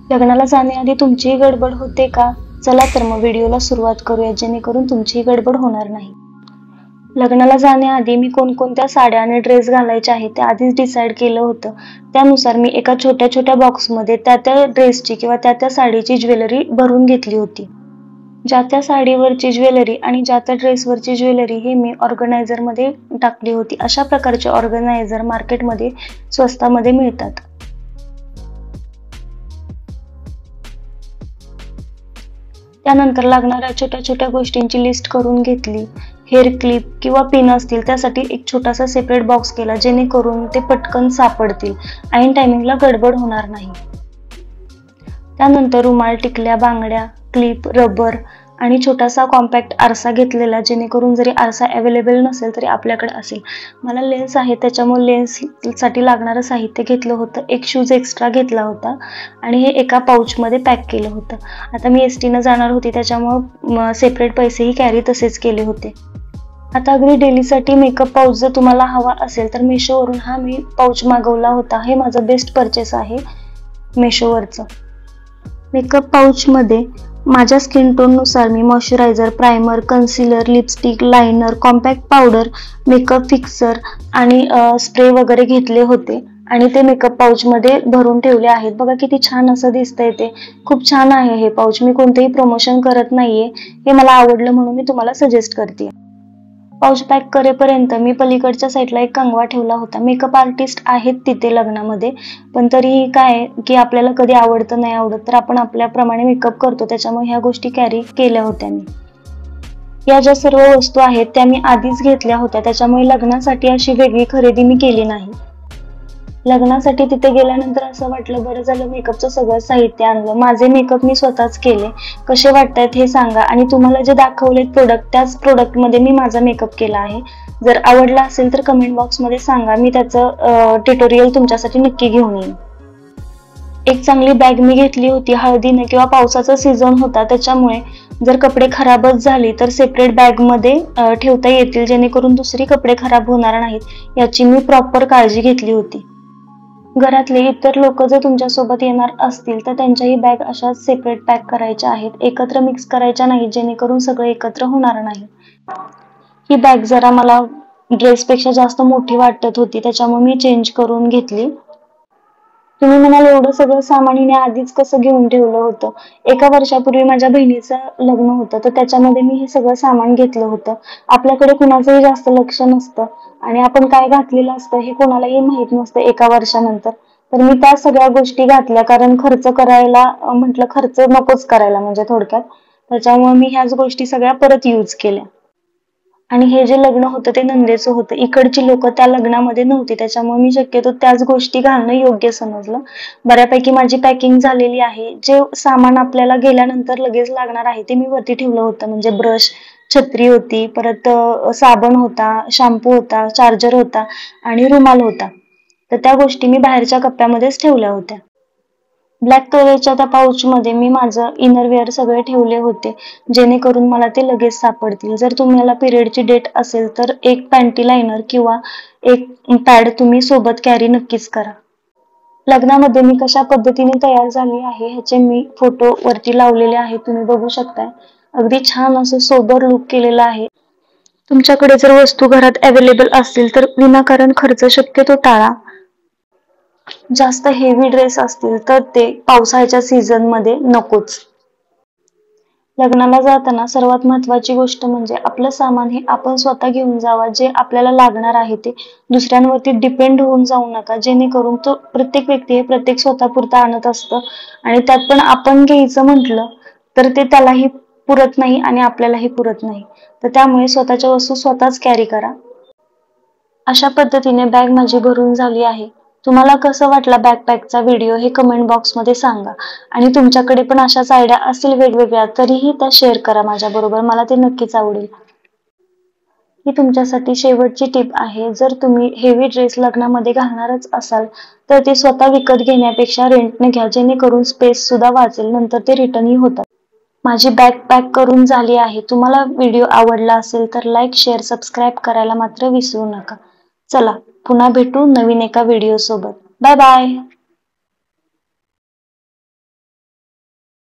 लग्नाला जाण्याआधी तुमचीही गडबड होते का? चला तर मग व्हिडिओला सुरुवात करूया, जेणेकरून तुमचीही गडबड होणार नाही. लग्नाला जाण्याआधी मी कोणकोणत्या साड्या आणि ड्रेस घालायचे आहे ते आधीच डिसाईड केलं होतं. त्यानुसार मी एका छोट्या छोट्या बॉक्समध्ये त्या ड्रेसची किंवा त्या साडीची ज्वेलरी भरून घेतली होती. त्या साडीवरची ज्वेलरी आणि त्या ड्रेसवरची ज्वेलरी हे मी ऑर्गनायझरमध्ये टाकली होती. अशा प्रकारचे ऑर्गनायझर मार्केटमध्ये स्वस्तामध्ये मिळतात. त्यानंतर लागणाऱ्या छोट्या छोट्या गोष्टींची लिस्ट करून घेतली. हेअर क्लिप किंवा पिन असतील त्यासाठी एक छोटासा सेपरेट बॉक्स केला, जेणेकरून ते पटकन सापडतील, ऐन टायमिंगला गडबड होणार नाही. त्यानंतर रुमाल, टिकल्या, बांगड्या, क्लिप, रबर आणि छोटासा कॉम्पॅक्ट आरसा घेतलेला, जेणेकरून जरी आरसा अवेलेबल नसेल तरी आपल्याकडे असेल. मला लेन्स आहे त्याच्यामुळे लेन्ससाठी लागणारं साहित्य घेतलं होतं. एक शूज एक्स्ट्रा घेतला होता आणि हे एका पाऊचमध्ये पॅक केलं होतं. आता मी एसटीनं जाणार होती त्याच्यामुळं सेपरेट पैसेही कॅरी तसेच केले होते. आता अगदी डेलीसाठी मेकअप पाऊच जर तुम्हाला हवा असेल तर मेशोवरून हा मी पाऊच मागवला होता. हे माझं बेस्ट परचेस आहे मेशोवरचं. मेकअप पाऊचमध्ये माझ्या स्किन टोननुसार मी moisturiser, primer, concealer, lipstick, liner, compact powder, makeup fixer आणि स्प्रे वगैरे घेतले होते आणि ते मेकअप पाऊचमध्ये भरून ठेवले आहेत. बघा किती छान असं दिसतंय ते. खूप छान आहे हे पाऊच. मी कोणतेही प्रमोशन करत नाहीये, हे मला आवडलं म्हणून मी तुम्हाला सजेस्ट करते. पाऊच पॅक करेपर्यंत मी पलीकडच्या साईडला एक कंगवा ठेवला होता. मेकअप आर्टिस्ट आहेत तिथे लग्नामध्ये, पण तरीही काय की आपल्याला कधी आवडतं नाही आवडत तर आपण आपल्याप्रमाणे मेकअप करतो, त्याच्यामुळे ह्या गोष्टी कॅरी केल्या होत्या मी. या ज्या सर्व वस्तू आहेत त्या मी आधीच घेतल्या होत्या, त्याच्यामुळे लग्नासाठी अशी वेगळी खरेदी मी केली नाही. लग्नासाठी तिथे गेल्यानंतर असं वाटलं बरं झालं मेकअपचं सगळं साहित्य आणलं. माझे मेकअप मी स्वतःच केले. कसे वाटतायत हे सांगा आणि तुम्हाला जे दाखवलेत प्रोडक्ट त्याच प्रोडक्टमध्ये मी माझा मेकअप केला आहे. जर आवडला असेल तर कमेंट बॉक्समध्ये सांगा, मी त्याचं ट्युटोरियल तुमच्यासाठी नक्की घेऊन येईन. एक चांगली बॅग मी घेतली होती. हळदीने किंवा पावसाचा सीझन होता त्याच्यामुळे जर कपडे खराबच झाले तर सेपरेट बॅगमध्ये ठेवता येतील, जेणेकरून दुसरी कपडे खराब होणार नाहीत याची मी प्रॉपर काळजी घेतली होती. घरातले इतर लोक जर तुमच्यासोबत येणार असतील तर त्यांच्याही बॅग अशा सेपरेट पॅक करायच्या आहेत, एकत्र मिक्स करायच्या नाहीत, जेणेकरून सगळे एकत्र होणार नाही. ही बॅग जरा मला ड्रेसपेक्षा जास्त मोठी वाटत होती, त्याच्यामुळे मी चेंज करून घेतली. तुम्ही म्हणाल एवढं सगळं सामान हिने आधीच कसं घेऊन ठेवलं होतं? 1 वर्षापूर्वी माझ्या बहिणीचं लग्न होतं तर त्याच्यामध्ये मी हे सगळं सामान घेतलं होतं. आपल्याकडे कुणाचंही जास्त लक्ष नसतं आणि आपण काय घातलेलं असतं हे कोणालाही माहित नसतं 1 वर्षानंतर. तर मी त्या सगळ्या गोष्टी घातल्या, कारण खर्च करायला म्हटलं खर्च नकोच करायला म्हणजे थोडक्यात, त्याच्यामुळे मी ह्याच गोष्टी सगळ्या परत यूज केल्या. आणि हे जे लग्न होतं ते नंदेचं होतं. इकडची लोक त्या लग्नामध्ये नव्हती, त्याच्यामुळे मी शक्यतो त्याच गोष्टी घालणं योग्य समजलं. बऱ्यापैकी माझी पॅकिंग झालेली आहे. जे सामान आपल्याला गेल्यानंतर लगेच लागणार आहे ते मी वरती ठेवलं होतं, म्हणजे ब्रश, छत्री होती, परत साबण होता, शॅम्पू होता, चार्जर होता आणि रुमाल होता. तर त्या गोष्टी मी बाहेरच्या कप्प्यामध्येच ठेवल्या होत्या. ब्लॅक कलरच्या त्या पाऊचमध्ये मी माझं इनरवेअर सगळे ठेवले होते, जेणेकरून मला ते लगेच सापडतील. जर तुम्हाला पिरियडची डेट असेल तर एक पॅन्टी लायनर किंवा एक पॅड तुम्ही सोबत कॅरी नक्कीच करा. लग्नामध्ये मी कशा पद्धतीने तयार झाली आहे ह्याचे मी फोटो वरती लावलेले आहेत, तुम्ही बघू शकताय. अगदी छान असं सोबर लुक केलेला आहे. तुमच्याकडे जर वस्तू घरात अवेलेबल असतील तर विनाकारण खर्च शक्यतो टाळा. जास्त हेवी ड्रेस असतील तर ते पावसाळ्याच्या सीझन मध्ये नकोच. लग्नाला जाताना सर्वात महत्त्वाची गोष्ट म्हणजे आपलं सामान हे आपण स्वतः घेऊन जावा. जे आपल्याला लागणार आहे ते दुसऱ्यांवरती डिपेंड होऊन जाऊ नका, जेणेकरून तो प्रत्येक व्यक्ती हे प्रत्येक स्वतःपुरतं आणत असतं आणि त्यात पण आपण घ्यायचं म्हटलं तर ते त्यालाही पुरत नाही आणि आपल्यालाही पुरत नाही. तर त्यामुळे स्वतःच्या वस्तू स्वतःच कॅरी करा. अशा पद्धतीने बॅग माझी भरून झाली आहे. तुम्हाला कसं वाटला बॅकपॅकचा व्हिडिओ हे कमेंट बॉक्समध्ये सांगा आणि तुमच्याकडे पण अशाच आयडिया असतील वेगवेगळ्या तरीही त्या शेअर करा माझ्याबरोबर, मला ते नक्कीच आवडेल. ही तुमच्यासाठी शेवटची टिप आहे. जर तुम्ही हेवी ड्रेस लग्नामध्ये घालणारच असाल तर ते स्वतः विकत घेण्यापेक्षा रेंटने घ्या, जेणेकरून स्पेस सुद्धा वाचेल, नंतर ते रिटर्नही होतात. माझी बॅग पॅक करून झाली आहे. तुम्हाला व्हिडिओ आवडला असेल तर लाईक, शेअर, सबस्क्राईब करायला मात्र विसरू नका. चला पुन्हा भेटू नवीन एका व्हिडिओ सोबत. Bye bye.